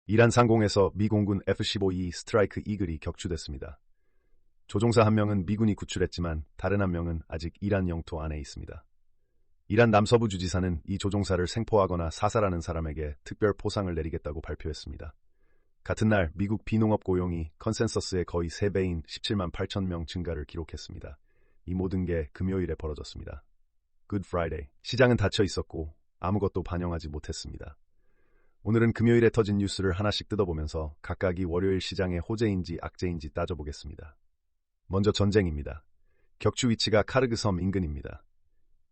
이란 상공에서 미 공군 F-15E 스트라이크 이글이 격추됐습니다. 조종사 한 명은 미군이 구출했지만 다른 한 명은 아직 이란 영토 안에 있습니다. 이란 남서부 주지사는 이 조종사를 생포하거나 사살하는 사람에게 특별 포상을 내리겠다고 발표했습니다. 같은 날 미국 비농업 고용이 컨센서스의 거의 3배인 17만 8천 명 증가를 기록했습니다. 이 모든 게 금요일에 벌어졌습니다. Good Friday. 시장은 닫혀 있었고 아무것도 반영하지 못했습니다. 오늘은 금요일에 터진 뉴스를 하나씩 뜯어보면서 각각이 월요일 시장의 호재인지 악재인지 따져보겠습니다. 먼저 전쟁입니다. 격추 위치가 카르그 섬 인근입니다.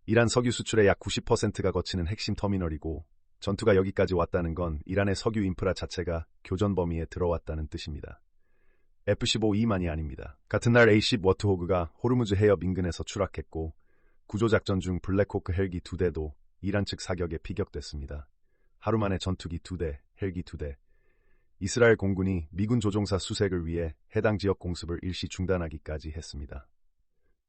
이란 석유 수출의 약 90%가 거치는 핵심 터미널이고 전투가 여기까지 왔다는 건 이란의 석유 인프라 자체가 교전 범위에 들어왔다는 뜻입니다. F-15E만이 아닙니다. 같은 날 A-10 워트호그가 호르무즈 해협 인근에서 추락했고 구조작전 중 블랙호크 헬기 2대도 이란 측 사격에 피격됐습니다. 하루 만에 전투기 2대, 헬기 2대. 이스라엘 공군이 미군 조종사 수색을 위해 해당 지역 공습을 일시 중단하기까지 했습니다.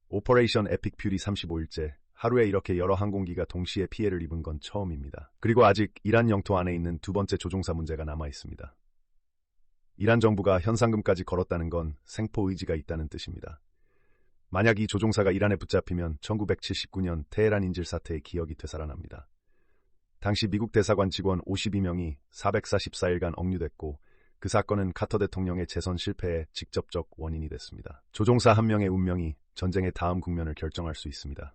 오퍼레이션 에픽 퓨리 35일째, 하루에 이렇게 여러 항공기가 동시에 피해를 입은 건 처음입니다. 그리고 아직 이란 영토 안에 있는 두 번째 조종사 문제가 남아 있습니다. 이란 정부가 현상금까지 걸었다는 건 생포 의지가 있다는 뜻입니다. 만약 이 조종사가 이란에 붙잡히면 1979년 테헤란 인질 사태의 기억이 되살아납니다. 당시 미국 대사관 직원 52명이 444일간 억류됐고 그 사건은 카터 대통령의 재선 실패의 직접적 원인이 됐습니다. 조종사 한 명의 운명이 전쟁의 다음 국면을 결정할 수 있습니다.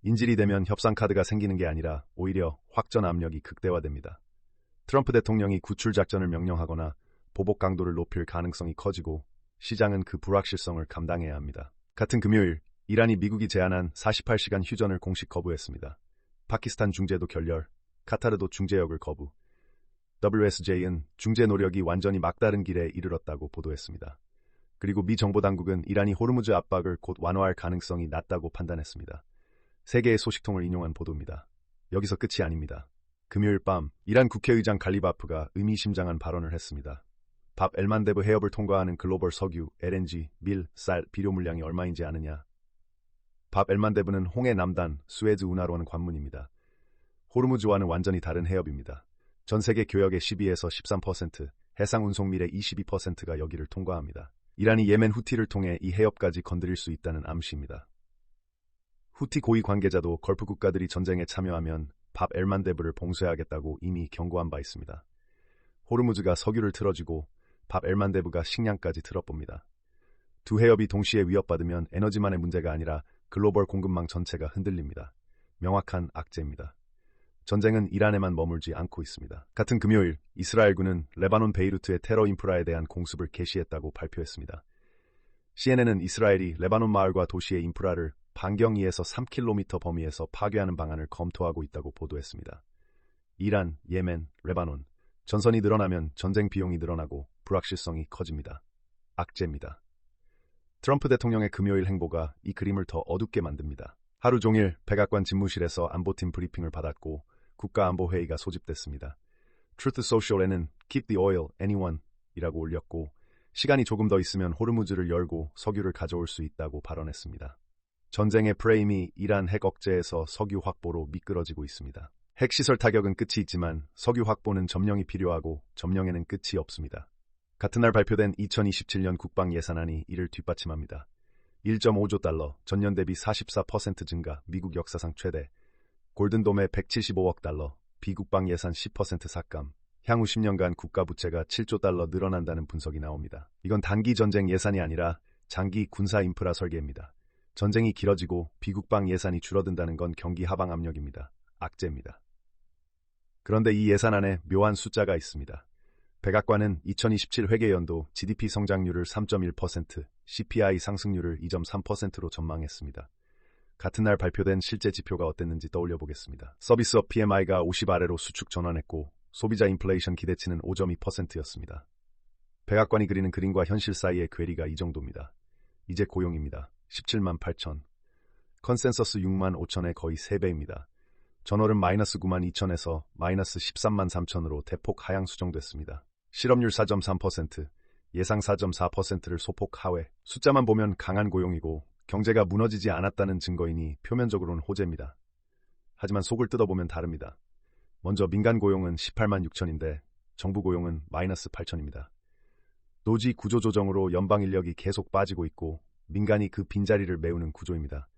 인질이 되면 협상 카드가 생기는 게 아니라 오히려 확전 압력이 극대화됩니다. 트럼프 대통령이 구출 작전을 명령하거나 보복 강도를 높일 가능성이 커지고 시장은 그 불확실성을 감당해야 합니다. 같은 금요일, 이란이 미국이 제안한 48시간 휴전을 공식 거부했습니다. 파키스탄 중재도 결렬, 카타르도 중재역을 거부. WSJ는 중재 노력이 완전히 막다른 길에 이르렀다고 보도했습니다. 그리고 미 정보당국은 이란이 호르무즈 압박을 곧 완화할 가능성이 낮다고 판단했습니다. 세계의 소식통을 인용한 보도입니다. 여기서 끝이 아닙니다. 금요일 밤 이란 국회의장 갈리바프가 의미심장한 발언을 했습니다. 밥 엘만데브 해협을 통과하는 글로벌 석유, LNG, 밀, 쌀, 비료 물량이 얼마인지 아느냐? 밥 엘만데브는 홍해 남단, 수에즈 운하로 하는 관문입니다. 호르무즈와는 완전히 다른 해협입니다. 전 세계 교역의 12에서 13%, 해상 운송밀의 22%가 여기를 통과합니다. 이란이 예멘 후티를 통해 이 해협까지 건드릴 수 있다는 암시입니다. 후티 고위 관계자도 걸프 국가들이 전쟁에 참여하면 밥 엘만데브를 봉쇄하겠다고 이미 경고한 바 있습니다. 호르무즈가 석유를 틀어주고 밥 엘만데브가 식량까지 틀어봅니다. 두 해협이 동시에 위협받으면 에너지만의 문제가 아니라 글로벌 공급망 전체가 흔들립니다. 명확한 악재입니다. 전쟁은 이란에만 머물지 않고 있습니다. 같은 금요일, 이스라엘군은 레바논 베이루트의 테러 인프라에 대한 공습을 개시했다고 발표했습니다. CNN은 이스라엘이 레바논 마을과 도시의 인프라를 반경 2에서 3km 범위에서 파괴하는 방안을 검토하고 있다고 보도했습니다. 이란, 예멘, 레바논. 전선이 늘어나면 전쟁 비용이 늘어나고 불확실성이 커집니다. 악재입니다. 트럼프 대통령의 금요일 행보가 이 그림을 더 어둡게 만듭니다. 하루 종일 백악관 집무실에서 안보팀 브리핑을 받았고 국가안보회의가 소집됐습니다. Truth Social에는 Keep the oil, anyone 이라고 올렸고 시간이 조금 더 있으면 호르무즈를 열고 석유를 가져올 수 있다고 발언했습니다. 전쟁의 프레임이 이란 핵 억제에서 석유 확보로 미끄러지고 있습니다. 핵시설 타격은 끝이 있지만 석유 확보는 점령이 필요하고 점령에는 끝이 없습니다. 같은 날 발표된 2027년 국방 예산안이 이를 뒷받침합니다. 1.5조 달러, 전년 대비 44% 증가, 미국 역사상 최대. 골든돔에 175억 달러, 비국방 예산 10% 삭감. 향후 10년간 국가 부채가 7조 달러 늘어난다는 분석이 나옵니다. 이건 단기 전쟁 예산이 아니라 장기 군사 인프라 설계입니다. 전쟁이 길어지고 비국방 예산이 줄어든다는 건 경기 하방 압력입니다. 악재입니다. 그런데 이 예산안에 묘한 숫자가 있습니다. 백악관은 2027 회계연도 GDP 성장률을 3.1%, CPI 상승률을 2.3%로 전망했습니다. 같은 날 발표된 실제 지표가 어땠는지 떠올려 보겠습니다. 서비스업 PMI가 50 아래로 수축 전환했고 소비자 인플레이션 기대치는 5.2%였습니다. 백악관이 그리는 그림과 현실 사이의 괴리가 이 정도입니다. 이제 고용입니다. 17만 8천. 컨센서스 6만 5천의 거의 3배입니다. 전월은 마이너스 9만 2천에서 마이너스 13만 3천으로 대폭 하향 수정됐습니다. 실업률 4.3%, 예상 4.4%를 소폭 하회. 숫자만 보면 강한 고용이고 경제가 무너지지 않았다는 증거이니 표면적으로는 호재입니다. 하지만 속을 뜯어보면 다릅니다. 먼저 민간 고용은 18만 6천인데 정부 고용은 마이너스 8천입니다. 노지 구조 조정으로 연방 인력이 계속 빠지고 있고 민간이 그 빈자리를 메우는 구조입니다.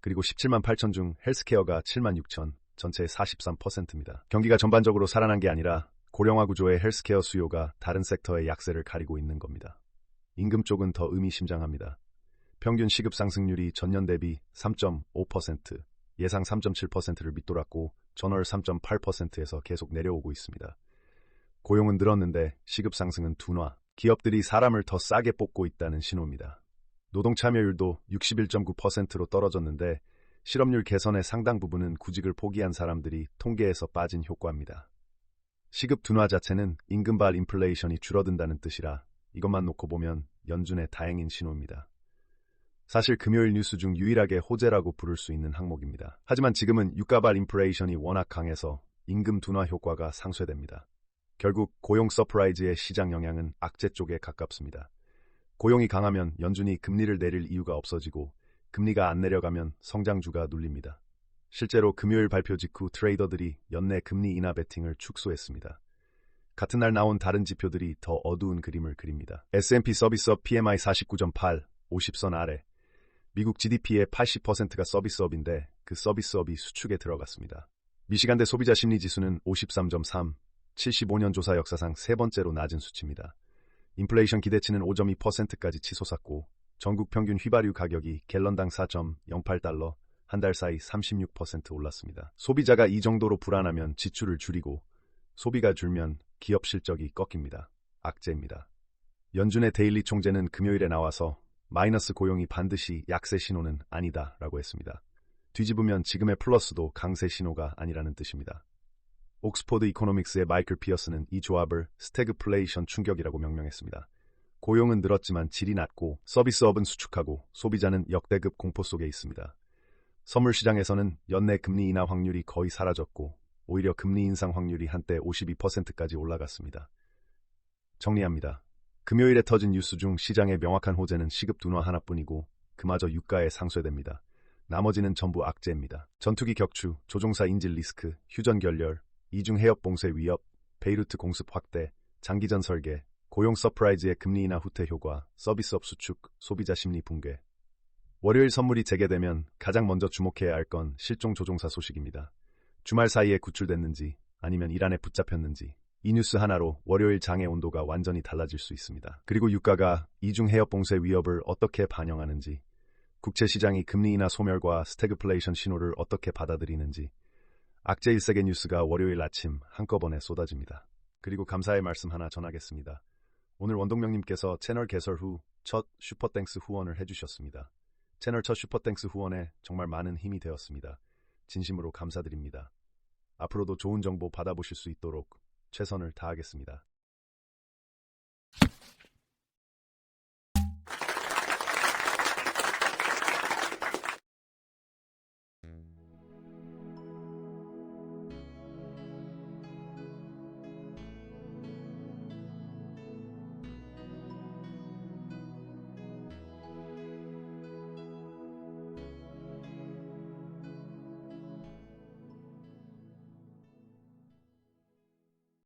그리고 17만 8천 중 헬스케어가 7만 6천, 전체의 43%입니다. 경기가 전반적으로 살아난 게 아니라 고령화 구조의 헬스케어 수요가 다른 섹터의 약세를 가리고 있는 겁니다. 임금 쪽은 더 의미심장합니다. 평균 시급 상승률이 전년 대비 3.5%, 예상 3.7%를 밑돌았고 전월 3.8%에서 계속 내려오고 있습니다. 고용은 늘었는데 시급 상승은 둔화, 기업들이 사람을 더 싸게 뽑고 있다는 신호입니다. 노동 참여율도 61.9%로 떨어졌는데 실업률 개선의 상당 부분은 구직을 포기한 사람들이 통계에서 빠진 효과입니다. 시급 둔화 자체는 임금발 인플레이션이 줄어든다는 뜻이라 이것만 놓고 보면 연준의 다행인 신호입니다. 사실 금요일 뉴스 중 유일하게 호재라고 부를 수 있는 항목입니다. 하지만 지금은 유가발 인플레이션이 워낙 강해서 임금 둔화 효과가 상쇄됩니다. 결국 고용 서프라이즈의 시장 영향은 악재 쪽에 가깝습니다. 고용이 강하면 연준이 금리를 내릴 이유가 없어지고 금리가 안 내려가면 성장주가 눌립니다. 실제로 금요일 발표 직후 트레이더들이 연내 금리 인하 베팅을 축소했습니다. 같은 날 나온 다른 지표들이 더 어두운 그림을 그립니다. S&P 서비스업 PMI 49.8, 50선 아래. 미국 GDP의 80%가 서비스업인데 그 서비스업이 수축에 들어갔습니다. 미시간대 소비자 심리지수는 53.3, 75년 조사 역사상 세 번째로 낮은 수치입니다. 인플레이션 기대치는 5.2%까지 치솟았고 전국 평균 휘발유 가격이 갤런당 4.08달러, 한 달 사이 36% 올랐습니다. 소비자가 이 정도로 불안하면 지출을 줄이고 소비가 줄면 기업 실적이 꺾입니다. 악재입니다. 연준의 데일리 총재는 금요일에 나와서 마이너스 고용이 반드시 약세 신호는 아니다 라고 했습니다. 뒤집으면 지금의 플러스도 강세 신호가 아니라는 뜻입니다. 옥스포드 이코노믹스의 마이클 피어스는 이 조합을 스태그플레이션 충격이라고 명명했습니다. 고용은 늘었지만 질이 낮고 서비스업은 수축하고 소비자는 역대급 공포 속에 있습니다. 선물 시장에서는 연내 금리 인하 확률이 거의 사라졌고 오히려 금리 인상 확률이 한때 52%까지 올라갔습니다. 정리합니다. 금요일에 터진 뉴스 중 시장의 명확한 호재는 시급 둔화 하나뿐이고 그마저 유가에 상쇄됩니다. 나머지는 전부 악재입니다. 전투기 격추, 조종사 인질 리스크, 휴전 결렬, 이중 해협 봉쇄 위협, 베이루트 공습 확대, 장기전 설계, 고용 서프라이즈의 금리 인하 후퇴 효과, 서비스업 수축, 소비자 심리 붕괴. 월요일 선물이 재개되면 가장 먼저 주목해야 할 건 실종 조종사 소식입니다. 주말 사이에 구출됐는지 아니면 이란에 붙잡혔는지 이 뉴스 하나로 월요일 장의 온도가 완전히 달라질 수 있습니다. 그리고 유가가 이중 해협 봉쇄 위협을 어떻게 반영하는지, 국채 시장이 금리 인하 소멸과 스태그플레이션 신호를 어떻게 받아들이는지 악재 일색의 뉴스가 월요일 아침 한꺼번에 쏟아집니다. 그리고 감사의 말씀 하나 전하겠습니다. 오늘 원동명님께서 채널 개설 후 첫 슈퍼땡스 후원을 해주셨습니다. 채널 첫 슈퍼땡스 후원에 정말 많은 힘이 되었습니다. 진심으로 감사드립니다. 앞으로도 좋은 정보 받아보실 수 있도록 최선을 다하겠습니다.